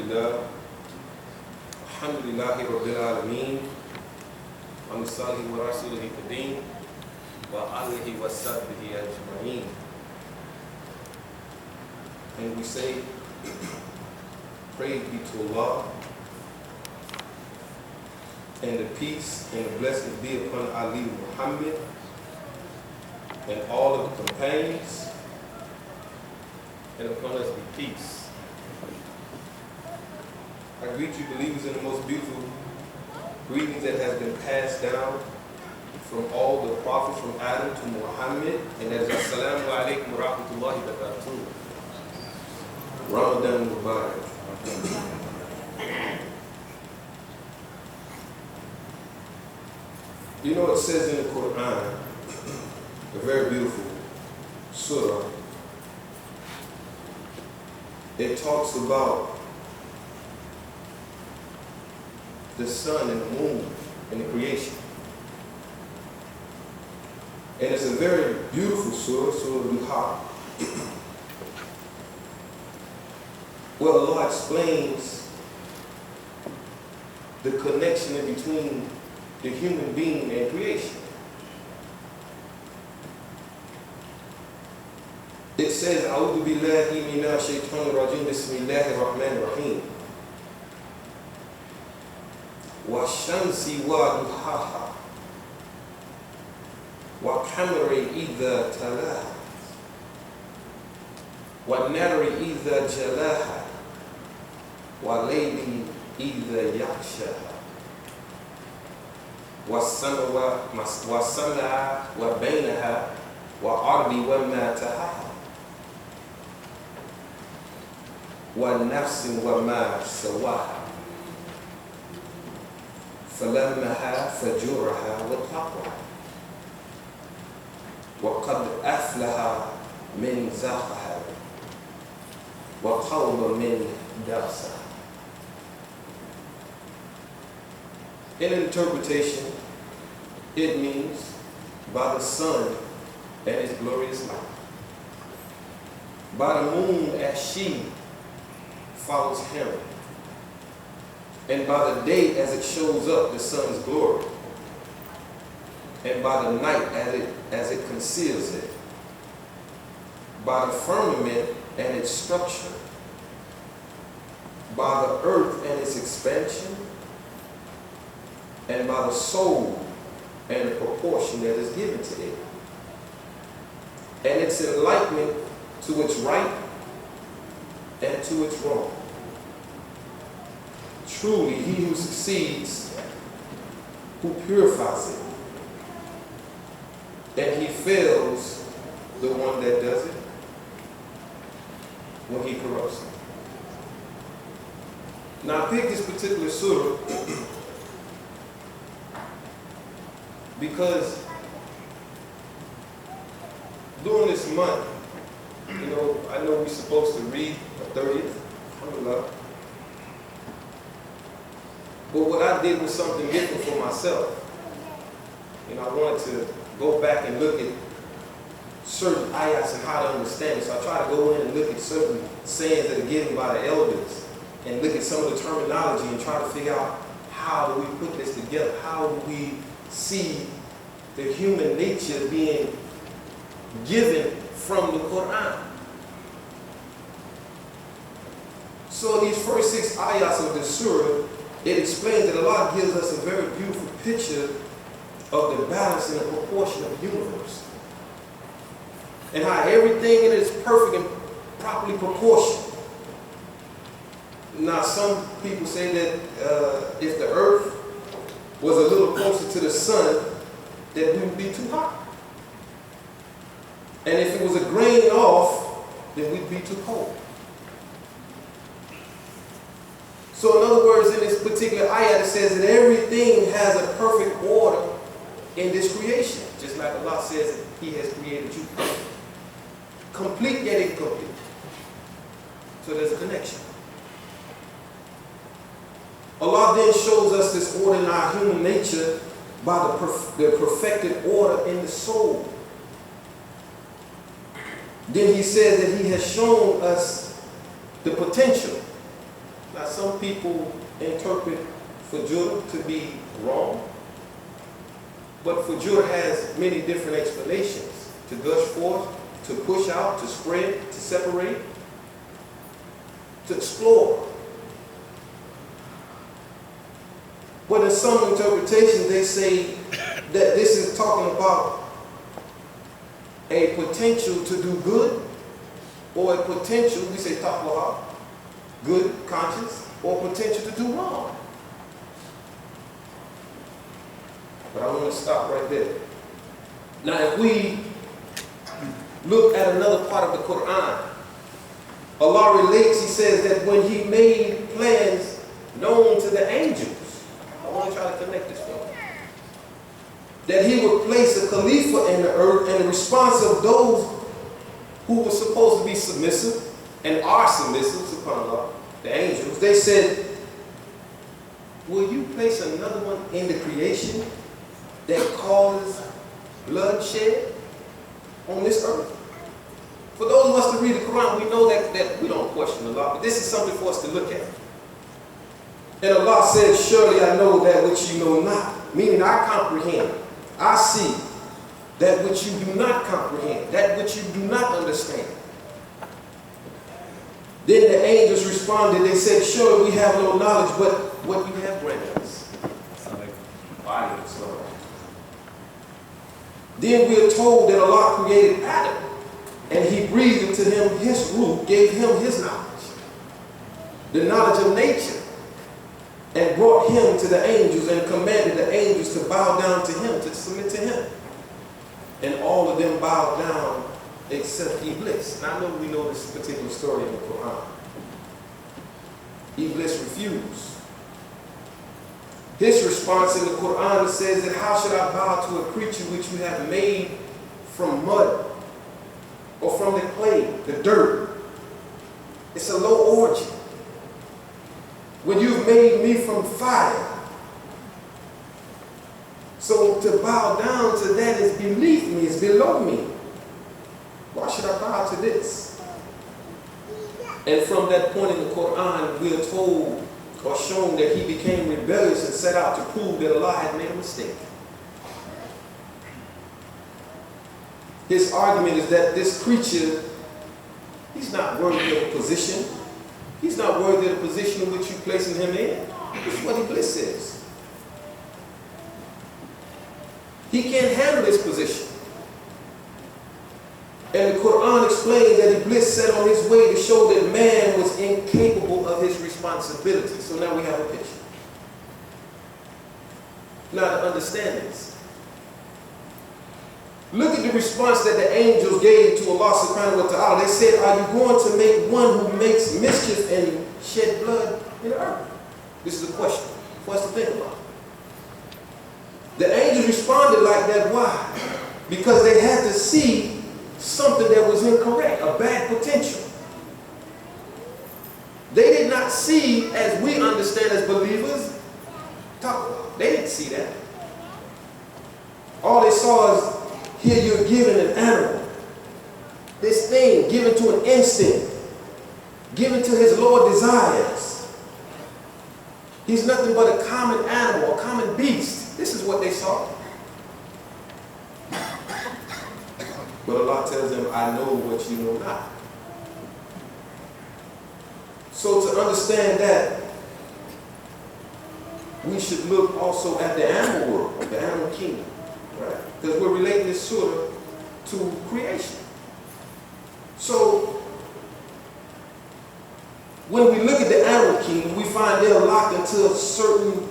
Alhamdulillah. Alhamdulillahi Rabbil Alameen. Wa nusalli wa rasulihi kadeem. Wa alihi wa sahbihi ajma'een. And we say, praise be to Allah, and the peace and the blessings be upon Ali Muhammad and all of the companions, and upon us be peace. I greet you believers in the most beautiful greetings that has been passed down from all the prophets from Adam to Muhammad, and that is Assalamu alaikum wa rahmatullahi wa barakatuh. Ramadan Mubarak. You know, it says in the Quran, a very beautiful surah, it talks about the sun and the moon and the creation. And it's a very beautiful surah, Surah Duha, where Allah explains the connection in between the human being and creation. It says, A'udhu billahi minash shaitanir rajim, bismillahir rahmanir rahim. Wa shamsi wa duhaha. Wa qamari idha talaha. Wa nari idha jalaha. Wa layli idha yakshaha. Wa sama'a wa bainaha. Wa ardi wa ma tahaha. وَالنَّفْسٍ وَمَا سَوَاهَا فَلَمَّهَا فَجُورَهَا وَتَقْوَاهَا وَقَدْ أَفْلَحَ مِنْ زَكَّاهَا وَخَابَ مِنْ دَسَّاهَا. In interpretation, it means by the sun and its glorious light, by the moon as she follows him, and by the day as it shows up the sun's glory, and by the night as it conceals it, by the firmament and its structure, by the earth and its expansion, and by the soul and the proportion that is given to it, and its enlightenment to its right and to its wrong. Truly, he who succeeds, who purifies it, and he fails the one that does it when he corrupts it. Now, I picked this particular surah because during this month, you know, I know we're supposed to read the 30th, alhamdulillah. But what I did was something different for myself. You know, I wanted to go back and look at certain ayahs and how to understand it. So I try to go in and look at certain sayings that are given by the elders and look at some of the terminology and try to figure out how do we put this together? How do we see the human nature being given from the Quran? So in these first 6 ayahs of this surah, it explains that Allah gives us a very beautiful picture of the balance and the proportion of the universe, and how everything in it is perfect and properly proportioned. Now, some people say that if the earth was a little closer to the sun, that we would be too hot. And if it was a grain off, then we'd be too cold. So in other words, in this particular ayah, it says that everything has a perfect order in this creation. Just like Allah says that He has created you perfect. Complete yet incomplete. So there's a connection. Allah then shows us this order in our human nature by the perfected order in the soul. Then He says that He has shown us the potential Now, some people interpret fujur to be wrong, but fujur has many different explanations. To gush forth, to push out, to spread, to separate, to explore. But in some interpretations, they say that this is talking about a potential to do good, or a potential, we say taqwa, good conscience, or potential to do wrong. But I want to stop right there. Now, if we look at another part of the Quran, Allah relates, He says that when He made plans known to the angels, I want to try to connect this one, that He would place a Khalifa in the earth, and the response of those who were supposed to be submissive and are submissive, subhanAllah, the angels, they said, will you place another one in the creation that causes bloodshed on this earth? For those of us to read the Quran, we know that we don't question Allah, but this is something for us to look at. And Allah says, surely I know that which you know not, meaning I comprehend. I see that which you do not comprehend, that which you do not understand. Then the angels responded, they said, surely we have no knowledge, but what you have granted us. Then we are told that Allah created Adam, and He breathed into him His ruh, gave him His knowledge, the knowledge of nature, and brought him to the angels and commanded the angels to bow down to him, to submit to him. And all of them bowed down except Iblis. Now I know we know this particular story in the Quran. Iblis refused. His response in the Quran says that how should I bow to a creature which you have made from mud or from the clay, the dirt? It's a low origin. When you've made me from fire. So to bow down to that is beneath me, is below me. Why should I bow to this? And from that point in the Quran, we are told or shown that he became rebellious and set out to prove that Allah had made a mistake. His argument is that this creature, he's not worthy of a position. He's not worthy of the position in which you're placing him in. This is what Iblis says. He can't handle this position. And the Quran explains that Iblis set on his way to show that man was incapable of his responsibility. So now we have a picture. Now to understand this, look at the response that the angels gave to Allah subhanahu wa ta'ala. They said, are you going to make one who makes mischief and shed blood in the earth? This is a question for us to think about. The angels responded like that. Why? Because they had to see something that was incorrect, a bad potential. They did not see, as we understand as believers, they didn't see that. All they saw is, here you're given an animal, this thing given to an instinct, given to his Lord desires. He's nothing but a common animal, a common beast. This is what they saw. But Allah tells them, I know what you know not. So to understand that, we should look also at the animal world, the animal kingdom. Right? Because we're relating this surah to creation. So, when we look at the animal kingdom, we find they're locked into certain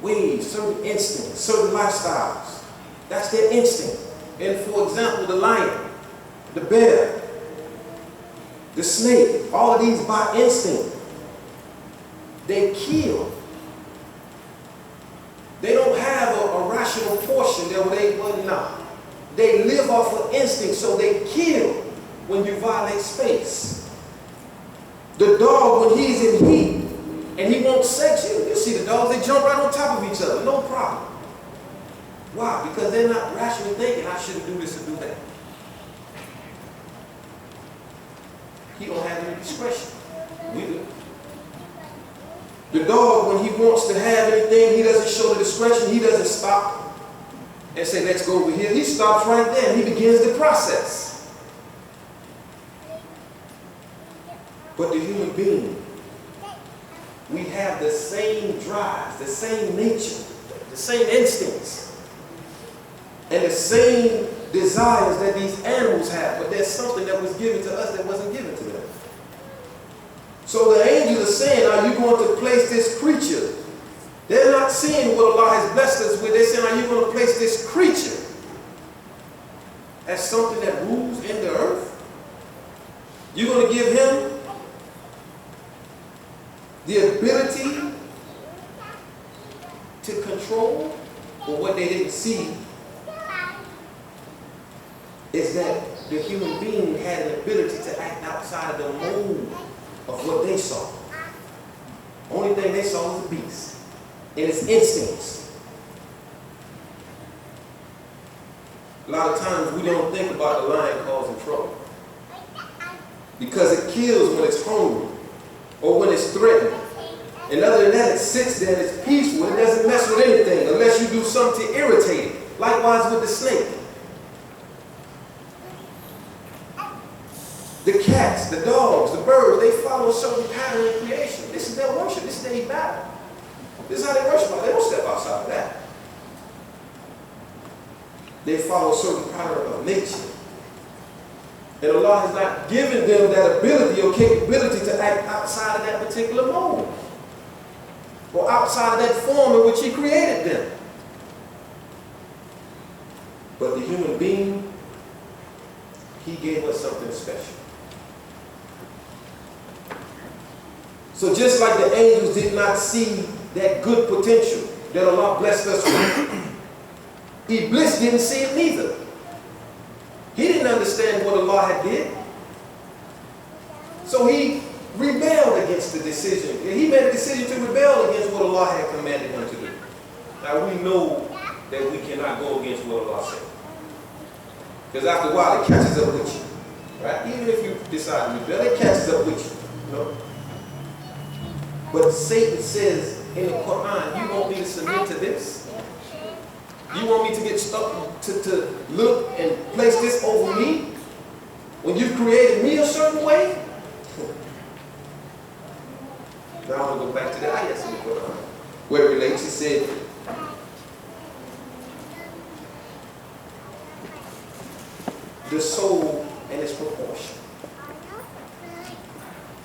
ways, certain instincts, certain lifestyles. That's their instinct. And for example, the lion, the bear, the snake, all of these by instinct, they kill. They don't have a rational portion there where they live off of instinct, so they kill when you violate space. The dog, when he's in heat and he won't sex you, you see the dogs, they jump right on top of each other, no problem. Why? Because they're not rationally thinking, I shouldn't do this or do that. He don't have any discretion. We do. The dog, when he wants to have anything, he doesn't show the discretion. He doesn't stop and say, let's go over here. He stops right there and he begins the process. But the human being, we have the same drives, the same nature, the same instincts, and the same desires that these animals have. But there's something that was given to us that wasn't given to them. So the angels are saying, are you going to place this creature? They're not seeing what Allah has blessed us with. They're saying, are you going to place this creature as something that rules in the earth? You're going to give him the ability to control? But what they didn't see is that the human being had an ability to act outside of the mold of what they saw. Only thing they saw was a beast and its instincts. A lot of times we don't think about the lion causing trouble because it kills when it's hungry or when it's threatened. And other than that, it sits there and it's peaceful. It doesn't mess with anything unless you do something to irritate it. Likewise with the snake. The cats, the dogs, the birds, they follow a certain pattern in creation. This is their worship. This is their battle. This is how they worship. They don't step outside of that. They follow a certain pattern of nature. And Allah has not given them that ability or capability to act outside of that particular mold or outside of that form in which He created them. But the human being, He gave us something special. So just like the angels did not see that good potential that Allah blessed us with, Iblis didn't see it neither. He didn't understand what Allah had did. So he rebelled against the decision. He made a decision to rebel against what Allah had commanded him to do. Now we know that we cannot go against what Allah said. Because after a while it catches up with you. Right? Even if you decide to rebel, it catches up with you. You know? But Satan says in the Quran, you want me to submit to this? You want me to get stuck to look and place this over me? When you created me a certain way? Now I'm going to go back to the ayahs in the Quran, where it relates. It said, the soul and its proportion.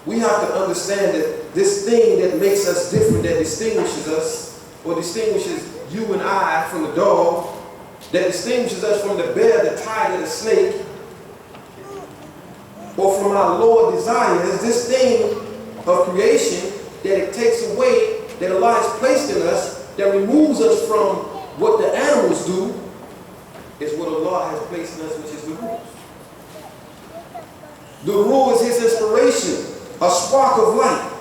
We have to understand that this thing that makes us different, that distinguishes us, or distinguishes you and I from the dog, that distinguishes us from the bear, the tiger, the snake, or from our lower desires, this thing of creation that it takes away, that Allah has placed in us, that removes us from what the animals do, is what Allah has placed in us, which is the rules. The rule is His inspiration, a spark of light.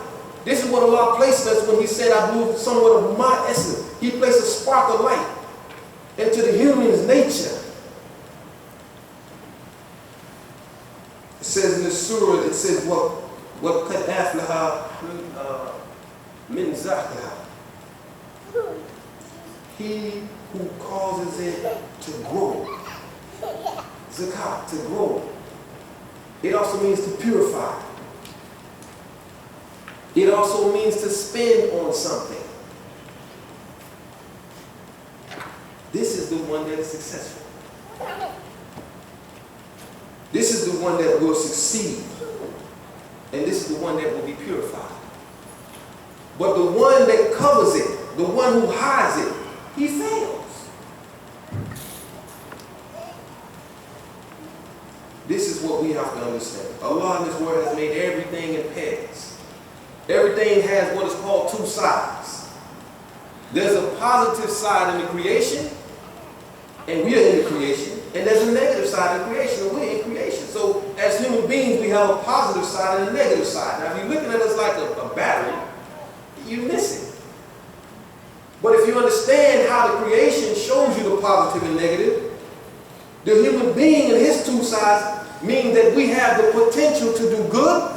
This is what Allah placed us when He said, I blew somewhat of my essence. He placed a spark of light into the human's nature. It says in the surah, it says, وَقَدْ أَفْلَهَا مِنْ زَحْكَهَا. He who causes it to grow. Zakat, to grow. It also means to purify. It also means to spend on something. This is the one that is successful. This is the one that will succeed. And this is the one that will be purified. But the one that covers it, the one who hides it, he fails. This is what we have to understand. Allah in His Word has made everything in pairs. Everything has what is called two sides. There's a positive side in the creation, and we are in the creation, and there's a negative side in creation, and we're in creation. So as human beings, we have a positive side and a negative side. Now if you're looking at us like a battery, you miss it. But if you understand how the creation shows you the positive and negative, the human being and his two sides mean that we have the potential to do good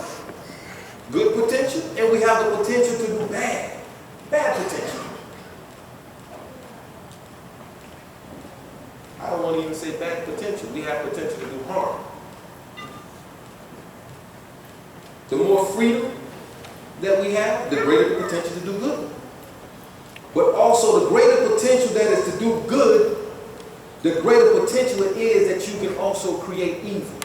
potential, and we have the potential to do bad. Bad potential. I don't want to even say bad potential. We have potential to do harm. The more freedom that we have, the greater the potential to do good. But also the greater potential that is to do good, the greater potential it is that you can also create evil.